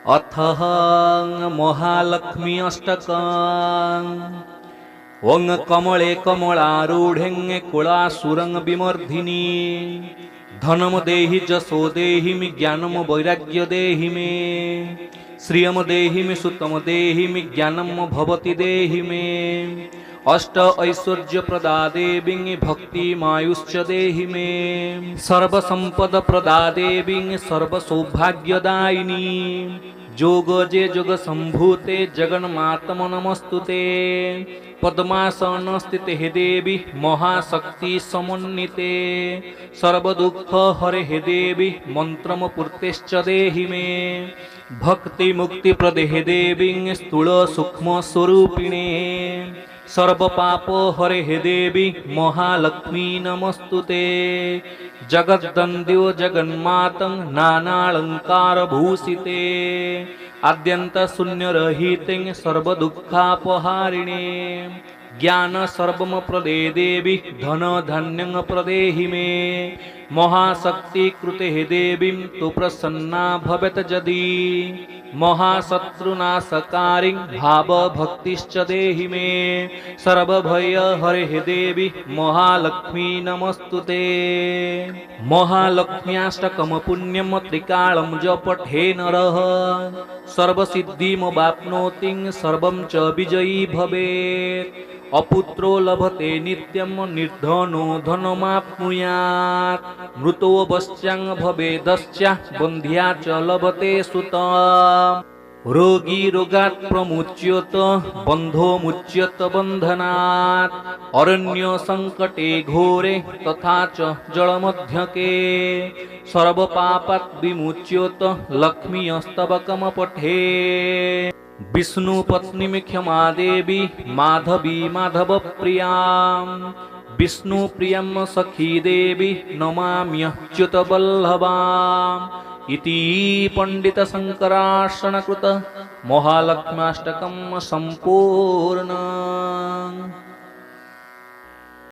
अथः महालक्ष्मी अष्टकम्। ओं कमले कमलारूढें कुलासुरं विमर्धिनी। धनम देहि जसो देहि मे ज्ञानम वैराग्य देहि मे। श्रियम देहि मे सुतम देहि मे ज्ञानम भवति देहि मे। अष्ट ऐश्वर्य प्रदा देवी भक्ति मायुश्च देहि मे। सर्व संपद प्रदा देवी सर्व सौभाग्यदायिनी। जोग जे जोग संभूते जगन्मातम नमस्तुते। पद्मासन स्थिते हे देवी महाशक्ति समन्विते। सर्वदुःख हरे हे देवी मंत्रम पूर्तेश्च देहि मे। भक्ति मुक्ति प्रदे हे देवी स्थूल सूक्ष्म स्वरूपिणे। सर्व पाप हरे हे देवी महालक्ष्मी नमस्तुते। जगद्दंद्यो जगन्मातं नानालंकार भूषिते। आद्यंत शून्य रहिते सर्व दुःखापहारिणे। ज्ञान सर्वम प्रदे देवी धन धान्यं प्रदेहि मे। महाशक्ति कृते हे देवी तु प्रसन्ना भवेत् यदि। महाशत्रुनाशकारि भाव भक्तिश्च देहि मे। सर्वभय हरे हे देवी महालक्ष्मी नमस्तुते। महालक्ष्म्याष्टकं पुण्यं त्रिकालं जपठे नरः। सर्वसिद्धिमवाप्नोति सर्वं च विजयी भवेत्। अपुत्रो लभते नित्यं निर्धनो धनमाप्नुयात्। मृतो वश्यां भवेदस्या बन्ध्या च लभते सुतम्। रोगी रोगात् प्रमुच्यत बन्धो मुच्यत बन्धनात्। अरण्य संकटे घोरे तथा च जलमध्यके। सर्वपापात् विमुच्यत लक्ष्मी अस्तबकम् पठे। विष्णु पत्नी में क्षमा देवी माधवी माधव प्रिया। विष्णु प्रियम सखी देवी नमाम्यच्युत बल्लभा। इति पंडित शंकरार्षण कृत महालक्ष्म्याष्टकं संपूर्ण।